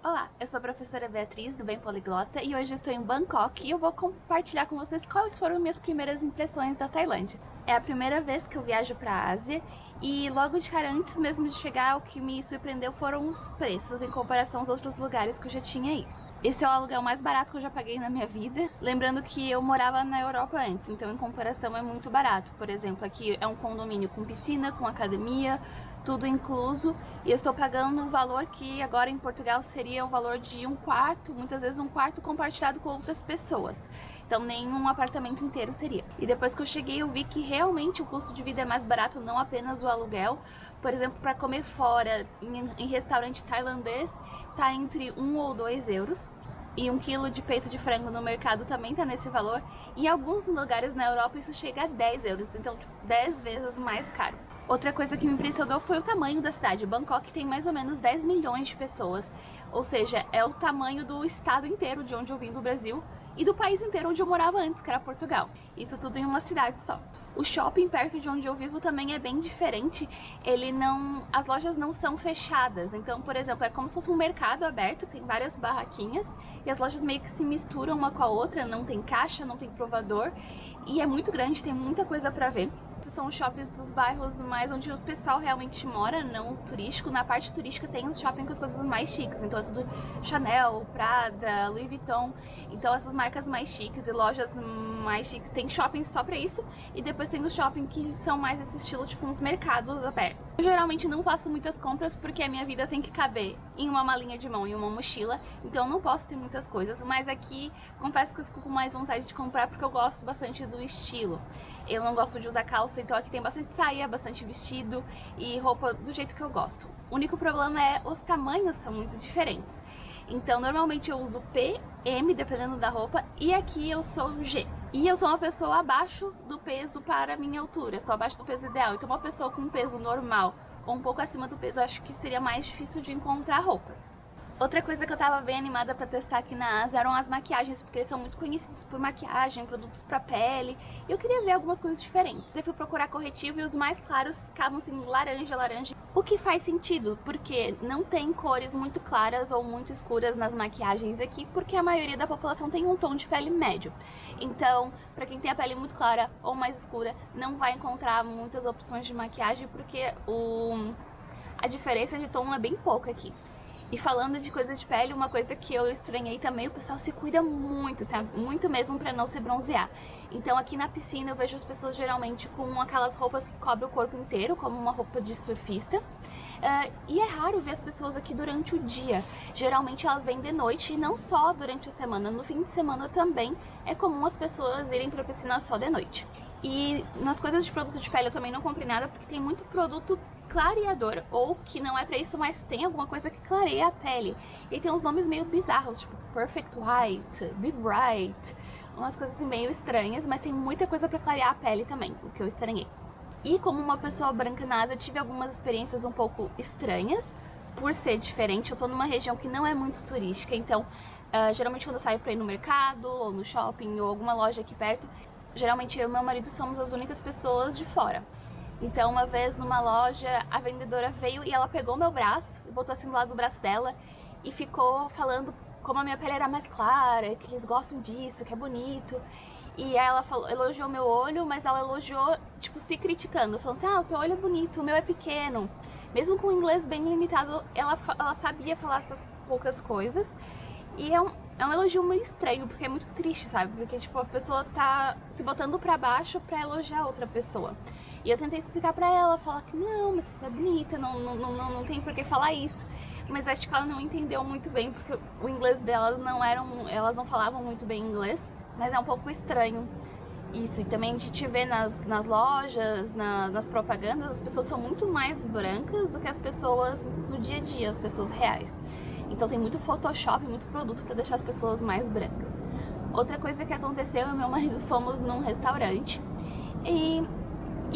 Olá, eu sou a professora Beatriz do Bem Poliglota e hoje estou em Bangkok e eu vou compartilhar com vocês quais foram minhas primeiras impressões da Tailândia. É a primeira vez que eu viajo para a Ásia e logo de cara, antes mesmo de chegar, o que me surpreendeu foram os preços em comparação aos outros lugares que eu já tinha ido. Esse é o aluguel mais barato que eu já paguei na minha vida, lembrando que eu morava na Europa antes, então em comparação é muito barato. Por exemplo, aqui é um condomínio com piscina, com academia, tudo incluso, e eu estou pagando um valor que agora em Portugal seria o valor de um quarto, muitas vezes um quarto compartilhado com outras pessoas. Então nem um apartamento inteiro seria. E depois que eu cheguei eu vi que realmente o custo de vida é mais barato, não apenas o aluguel. Por exemplo, para comer fora, em restaurante tailandês, tá entre 1 ou 2 euros. E 1 quilo de peito de frango no mercado também tá nesse valor. E em alguns lugares na Europa isso chega a 10 euros, então 10 vezes mais caro. Outra coisa que me impressionou foi o tamanho da cidade. Bangkok tem mais ou menos 10 milhões de pessoas, ou seja, é o tamanho do estado inteiro de onde eu vim do Brasil e do país inteiro onde eu morava antes, que era Portugal. Isso tudo em uma cidade só. O shopping perto de onde eu vivo também é bem diferente, as lojas não são fechadas, então, por exemplo, é como se fosse um mercado aberto, tem várias barraquinhas e as lojas meio que se misturam uma com a outra, não tem caixa, não tem provador e é muito grande, tem muita coisa pra ver. Esses são os shoppings dos bairros mais onde o pessoal realmente mora, não turístico. Na parte turística tem os shopping com as coisas mais chiques, então é tudo Chanel, Prada, Louis Vuitton, então essas marcas mais chiques e lojas mais chiques tem shopping só pra isso, e depois tem os shopping que são mais esse estilo, tipo uns mercados abertos. Eu geralmente não faço muitas compras porque a minha vida tem que caber em uma malinha de mão e uma mochila, então eu não posso ter muitas coisas, mas aqui confesso que eu fico com mais vontade de comprar porque eu gosto bastante do estilo. Eu não gosto de usar calça, então aqui tem bastante saia, bastante vestido e roupa do jeito que eu gosto. O único problema é os tamanhos são muito diferentes. Então normalmente eu uso P, M, dependendo da roupa, e aqui eu sou G. E eu sou uma pessoa abaixo do peso para a minha altura, sou abaixo do peso ideal. Então uma pessoa com peso normal ou um pouco acima do peso, eu acho que seria mais difícil de encontrar roupas. Outra coisa que eu tava bem animada pra testar aqui na Ásia eram as maquiagens, porque eles são muito conhecidos por maquiagem, produtos pra pele, e eu queria ver algumas coisas diferentes. Eu fui procurar corretivo e os mais claros ficavam assim, laranja, o que faz sentido, porque não tem cores muito claras ou muito escuras nas maquiagens aqui, porque a maioria da população tem um tom de pele médio. Então, pra quem tem a pele muito clara ou mais escura, não vai encontrar muitas opções de maquiagem, porque a diferença de tom é bem pouca aqui. E falando de coisa de pele, uma coisa que eu estranhei também, o pessoal se cuida muito, sabe? Muito mesmo pra não se bronzear. Então aqui na piscina eu vejo as pessoas geralmente com aquelas roupas que cobrem o corpo inteiro, como uma roupa de surfista. E é raro ver as pessoas aqui durante o dia. Geralmente elas vêm de noite e não só durante a semana. No fim de semana também é comum as pessoas irem pra piscina só de noite. E nas coisas de produto de pele eu também não comprei nada porque tem muito produto clareador, ou que não é pra isso, mas tem alguma coisa que clareia a pele. E tem uns nomes meio bizarros, tipo Perfect White, Be Bright, umas coisas assim meio estranhas, mas tem muita coisa pra clarear a pele também, o que eu estranhei. E como uma pessoa branca na Ásia, eu tive algumas experiências um pouco estranhas, por ser diferente. Eu tô numa região que não é muito turística, então geralmente quando eu saio pra ir no mercado, ou no shopping, ou alguma loja aqui perto, geralmente eu e meu marido somos as únicas pessoas de fora. Então uma vez numa loja a vendedora veio e ela pegou meu braço e botou assim do lado do braço dela e ficou falando como a minha pele era mais clara, que eles gostam disso, que é bonito. E aí ela elogiou meu olho, mas ela elogiou tipo se criticando, falando assim, o teu olho é bonito, o meu é pequeno. Mesmo com o inglês bem limitado, ela sabia falar essas poucas coisas. E é um elogio meio estranho, porque é muito triste, sabe? Porque tipo, a pessoa tá se botando pra baixo pra elogiar outra pessoa. E eu tentei explicar pra ela, falar que não, mas você é bonita, não tem por que falar isso. Mas acho que ela não entendeu muito bem, porque o inglês delas elas não falavam muito bem inglês, mas é um pouco estranho isso. E também a gente vê nas lojas, nas propagandas, as pessoas são muito mais brancas do que as pessoas no dia a dia, as pessoas reais. Então tem muito Photoshop, muito produto pra deixar as pessoas mais brancas. Outra coisa que aconteceu, eu e meu marido fomos num restaurante e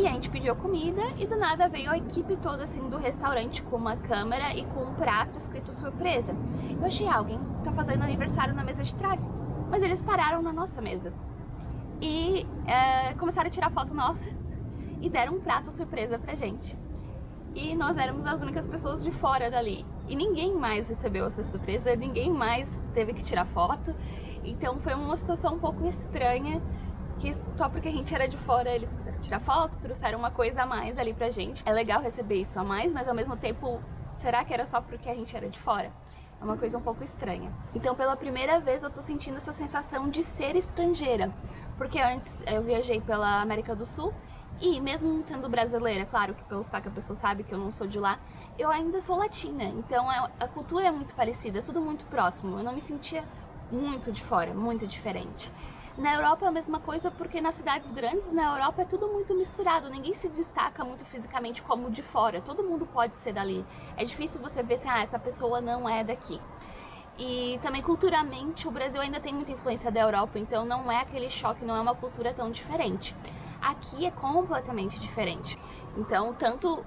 a gente pediu comida e do nada veio a equipe toda assim do restaurante com uma câmera e com um prato escrito surpresa. Eu achei, alguém tá fazendo aniversário na mesa de trás, mas eles pararam na nossa mesa e começaram a tirar foto nossa e deram um prato surpresa pra gente. E nós éramos as únicas pessoas de fora dali. e ninguém mais recebeu essa surpresa, ninguém mais teve que tirar foto. Então foi uma situação um pouco estranha, que só porque a gente era de fora eles quiseram tirar foto, trouxeram uma coisa a mais ali pra gente. É legal receber isso a mais, mas ao mesmo tempo, será que era só porque a gente era de fora? É uma coisa um pouco estranha. Então pela primeira vez eu tô sentindo essa sensação de ser estrangeira, porque antes eu viajei pela América do Sul, e mesmo sendo brasileira, claro que pelo sotaque a pessoa sabe que eu não sou de lá, eu ainda sou latina, então a cultura é muito parecida, é tudo muito próximo, eu não me sentia muito de fora, muito diferente. Na Europa é a mesma coisa, porque nas cidades grandes na Europa é tudo muito misturado, ninguém se destaca muito fisicamente como de fora, todo mundo pode ser dali. É difícil você ver se essa pessoa não é daqui. E também culturalmente o Brasil ainda tem muita influência da Europa, então não é aquele choque, não é uma cultura tão diferente. Aqui é completamente diferente. Então, tanto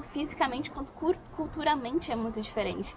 fisicamente quanto culturalmente é muito diferente.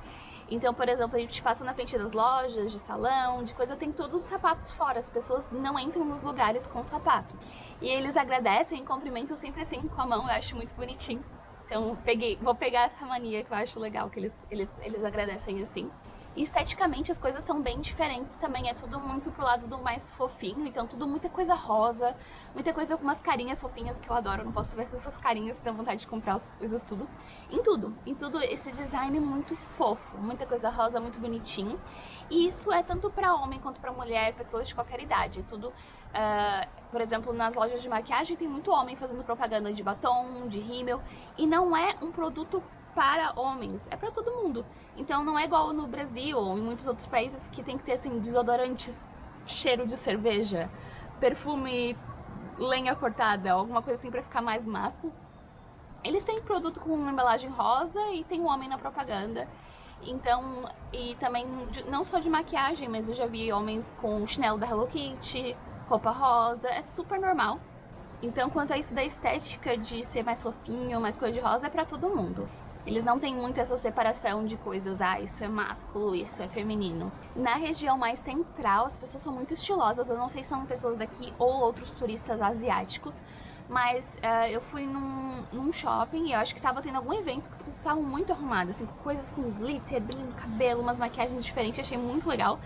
Então, por exemplo, a gente passa na frente das lojas, de salão, de coisa, tem todos os sapatos fora. As pessoas não entram nos lugares com sapato. E eles agradecem, cumprimentam sempre assim com a mão, eu acho muito bonitinho. Então, vou pegar essa mania que eu acho legal, que eles agradecem assim. E esteticamente as coisas são bem diferentes também, é tudo muito pro lado do mais fofinho, então tudo muita coisa rosa, muita coisa com umas carinhas fofinhas que eu adoro, não posso ver com essas carinhas que dão vontade de comprar as coisas tudo. Em tudo esse design muito fofo, muita coisa rosa, muito bonitinho. E isso é tanto pra homem quanto pra mulher, pessoas de qualquer idade, tudo... por exemplo, nas lojas de maquiagem tem muito homem fazendo propaganda de batom, de rímel, e não é um produto para homens, é para todo mundo. Então não é igual no Brasil ou em muitos outros países que tem que ter assim desodorantes, cheiro de cerveja, perfume, lenha cortada, alguma coisa assim para ficar mais másculo. Eles têm produto com uma embalagem rosa e tem um homem na propaganda. Então, e também não só de maquiagem, mas eu já vi homens com chinelo da Hello Kitty, roupa rosa, é super normal. Então, quanto a isso da estética de ser mais fofinho, mais cor de rosa, é pra todo mundo. Eles não têm muito essa separação de coisas, isso é másculo, isso é feminino. Na região mais central, as pessoas são muito estilosas, eu não sei se são pessoas daqui ou outros turistas asiáticos, mas eu fui num shopping e eu acho que tava tendo algum evento que as pessoas estavam muito arrumadas, assim, com coisas com glitter, brilho no cabelo, umas maquiagens diferentes, achei muito legal.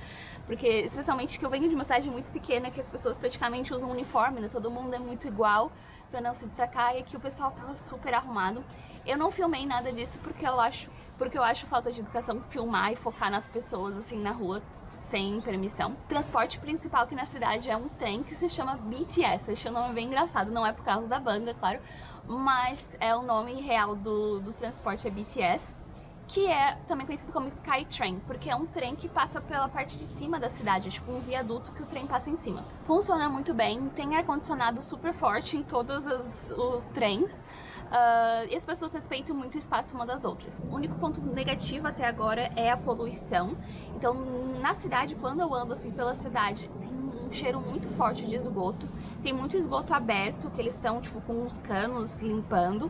Porque, especialmente que eu venho de uma cidade muito pequena, que as pessoas praticamente usam uniforme, né? Todo mundo é muito igual, pra não se destacar, e aqui o pessoal tava super arrumado. Eu não filmei nada disso porque eu acho falta de educação filmar e focar nas pessoas, assim, na rua, sem permissão. O transporte principal aqui na cidade é um trem que se chama BTS, achei o nome bem engraçado, não é por causa da banda, claro, mas é o nome real do transporte, é BTS. Que é também conhecido como Skytrain, porque é um trem que passa pela parte de cima da cidade, é tipo um viaduto que o trem passa em cima. Funciona muito bem, tem ar-condicionado super forte em todos os trens, e as pessoas respeitam muito o espaço uma das outras. O único ponto negativo até agora é a poluição. Então, na cidade, quando eu ando assim pela cidade, tem um cheiro muito forte de esgoto, tem muito esgoto aberto, que eles estão tipo com uns canos limpando.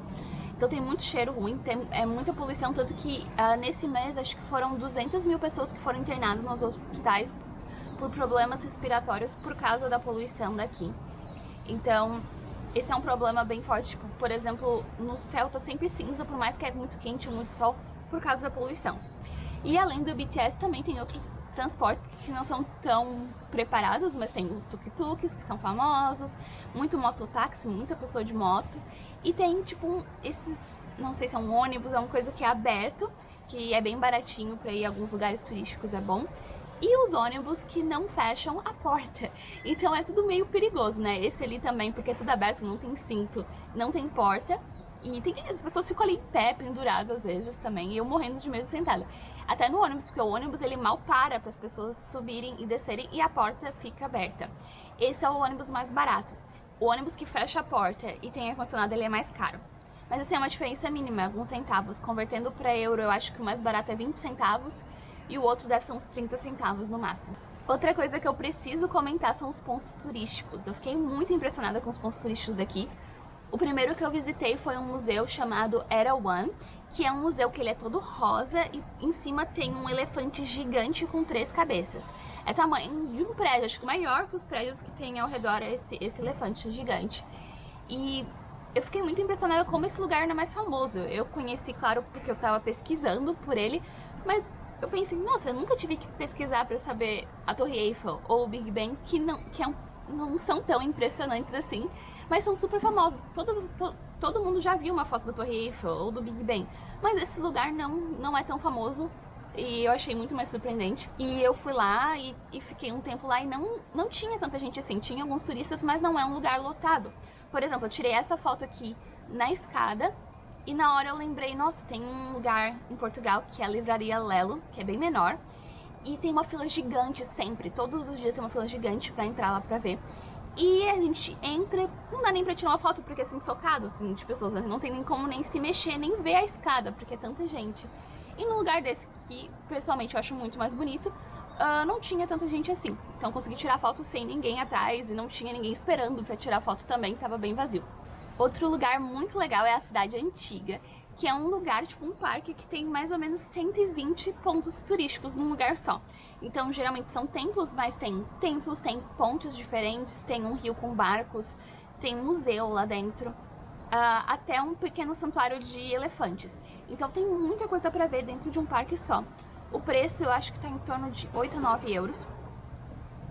Então tem muito cheiro ruim, é muita poluição, tanto que nesse mês acho que foram 200 mil pessoas que foram internadas nos hospitais por problemas respiratórios por causa da poluição daqui. Então esse é um problema bem forte, tipo, por exemplo, no céu tá sempre cinza, por mais que é muito quente ou muito sol, por causa da poluição. E além do BTS também tem outros transportes que não são tão preparados, mas tem os tuk-tuks que são famosos, muito mototáxi, muita pessoa de moto. E tem tipo esses, não sei se é um ônibus, é uma coisa que é aberto, que é bem baratinho pra ir a alguns lugares turísticos, é bom. E os ônibus que não fecham a porta. Então é tudo meio perigoso, né? Esse ali também, porque é tudo aberto, não tem cinto, não tem porta. E as pessoas ficam ali em pé, penduradas às vezes também, e eu morrendo de medo sentada. Até no ônibus, porque o ônibus ele mal para as pessoas subirem e descerem e a porta fica aberta. Esse é o ônibus mais barato. O ônibus que fecha a porta e tem ar-condicionado, ele é mais caro. Mas assim, é uma diferença mínima, alguns centavos. Convertendo para euro, eu acho que o mais barato é 20 centavos e o outro deve ser uns 30 centavos no máximo. Outra coisa que eu preciso comentar são os pontos turísticos. Eu fiquei muito impressionada com os pontos turísticos daqui. O primeiro que eu visitei foi um museu chamado Erewhon, que é um museu que ele é todo rosa e em cima tem um elefante gigante com 3 cabeças. É tamanho de um prédio, acho que maior que os prédios que tem ao redor esse elefante gigante. E eu fiquei muito impressionada como esse lugar não é mais famoso. Eu conheci, claro, porque eu tava pesquisando por ele, mas eu pensei, nossa, eu nunca tive que pesquisar pra saber a Torre Eiffel ou o Big Ben, que não são tão impressionantes assim, mas são super famosos. Todo mundo já viu uma foto da Torre Eiffel ou do Big Ben, mas esse lugar não é tão famoso. E eu achei muito mais surpreendente. E eu fui lá e fiquei um tempo lá e não tinha tanta gente assim. Tinha alguns turistas, mas não é um lugar lotado. Por exemplo, eu tirei essa foto aqui na escada e na hora eu lembrei, nossa, tem um lugar em Portugal que é a Livraria Lelo, que é bem menor. E tem uma fila gigante sempre, todos os dias tem uma fila gigante pra entrar lá pra ver. E a gente entra, não dá nem pra tirar uma foto porque é assim, socado assim, de pessoas, né? Não tem nem como nem se mexer, nem ver a escada, porque é tanta gente. E num lugar desse, que pessoalmente eu acho muito mais bonito, não tinha tanta gente assim. Então consegui tirar foto sem ninguém atrás e não tinha ninguém esperando pra tirar foto também, tava bem vazio. Outro lugar muito legal é a Cidade Antiga, que é um lugar, tipo um parque, que tem mais ou menos 120 pontos turísticos num lugar só. Então geralmente são templos, mas tem templos, tem pontes diferentes, tem um rio com barcos, tem um museu lá dentro. Até um pequeno santuário de elefantes. Então tem muita coisa pra ver dentro de um parque só. O preço eu acho que tá em torno de 8 a 9 euros.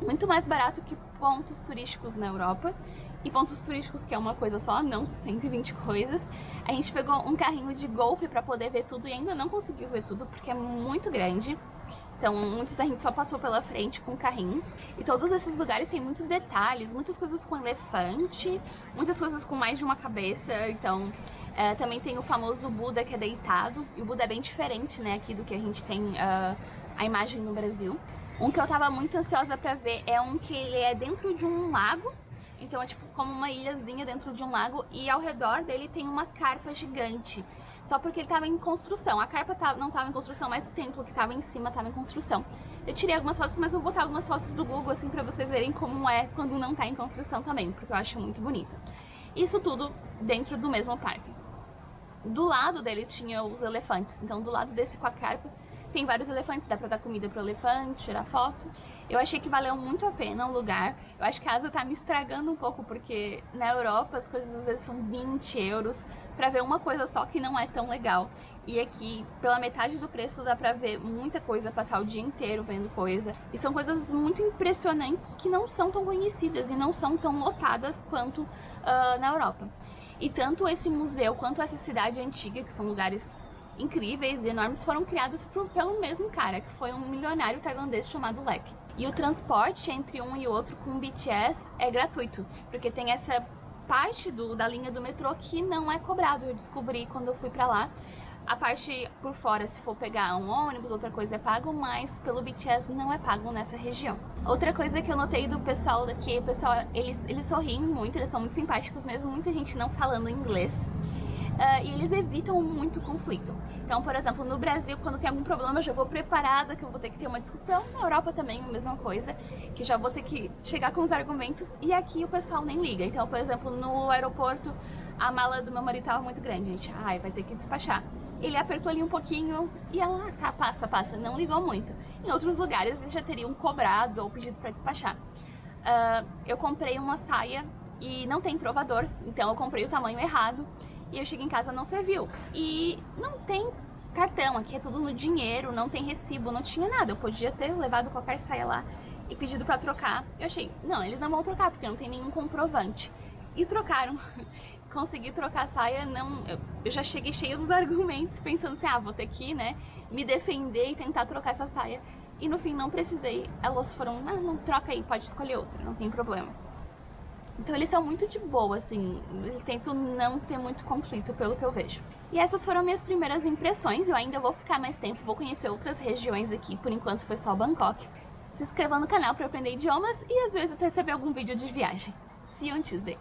Muito mais barato que pontos turísticos na Europa. E pontos turísticos que é uma coisa só, não 120 coisas. A gente pegou um carrinho de golfe pra poder ver tudo e ainda não conseguiu ver tudo porque é muito grande. Então, muitos a gente só passou pela frente com o carrinho. E todos esses lugares têm muitos detalhes, muitas coisas com elefante, muitas coisas com mais de uma cabeça. Então, também tem o famoso Buda que é deitado. E o Buda é bem diferente, né, aqui do que a gente tem a imagem no Brasil. Um que eu tava muito ansiosa pra ver é um que ele é dentro de um lago. Então é tipo como uma ilhazinha dentro de um lago e ao redor dele tem uma carpa gigante. Só porque ele estava em construção. A carpa não estava em construção, mas o templo que estava em cima estava em construção. Eu tirei algumas fotos, mas eu vou botar algumas fotos do Google assim pra vocês verem como é quando não tá em construção também, porque eu acho muito bonito. Isso tudo dentro do mesmo parque. Do lado dele tinha os elefantes, então do lado desse com a carpa tem vários elefantes, dá pra dar comida pro elefante, tirar foto. Eu achei que valeu muito a pena o lugar. Eu acho que a Ásia tá me estragando um pouco, porque na Europa as coisas às vezes são 20 euros pra ver uma coisa só que não é tão legal. E aqui, pela metade do preço, dá pra ver muita coisa, passar o dia inteiro vendo coisa. E são coisas muito impressionantes que não são tão conhecidas e não são tão lotadas quanto na Europa. E tanto esse museu quanto essa cidade antiga, que são lugares incríveis e enormes, foram criados pelo mesmo cara, que foi um milionário tailandês chamado Lek. E o transporte entre um e outro com o BTS é gratuito, porque tem essa parte da linha do metrô que não é cobrado. Eu descobri quando eu fui pra lá. A parte por fora, se for pegar um ônibus, outra coisa é pago, mas pelo BTS não é pago nessa região. Outra coisa que eu notei do pessoal daqui, eles sorriem muito, eles são muito simpáticos mesmo, muita gente não falando inglês. E eles evitam muito conflito. Então, por exemplo, no Brasil, quando tem algum problema, eu já vou preparada, que eu vou ter que ter uma discussão. Na Europa também, a mesma coisa, que já vou ter que chegar com os argumentos. E aqui o pessoal nem liga. Então, por exemplo, no aeroporto, a mala do meu marido estava muito grande. A gente, vai ter que despachar. Ele apertou ali um pouquinho e ela, tá, passa. Não ligou muito. Em outros lugares, eles já teriam cobrado ou pedido para despachar. Eu comprei uma saia e não tem provador, então eu comprei o tamanho errado. E eu cheguei em casa, não serviu. E não tem cartão, aqui é tudo no dinheiro, não tem recibo, não tinha nada. Eu podia ter levado qualquer saia lá e pedido pra trocar. Eu achei, não, eles não vão trocar, porque não tem nenhum comprovante. E trocaram. Consegui trocar a saia, eu já cheguei cheia dos argumentos, pensando assim, vou ter que, né, me defender e tentar trocar essa saia. E no fim não precisei, elas foram, não, troca aí, pode escolher outra, não tem problema. Então eles são muito de boa, assim, eles tentam não ter muito conflito, pelo que eu vejo. E essas foram minhas primeiras impressões, eu ainda vou ficar mais tempo, vou conhecer outras regiões aqui, por enquanto foi só Bangkok. Se inscreva no canal para aprender idiomas e às vezes receber algum vídeo de viagem. See you on Tuesday!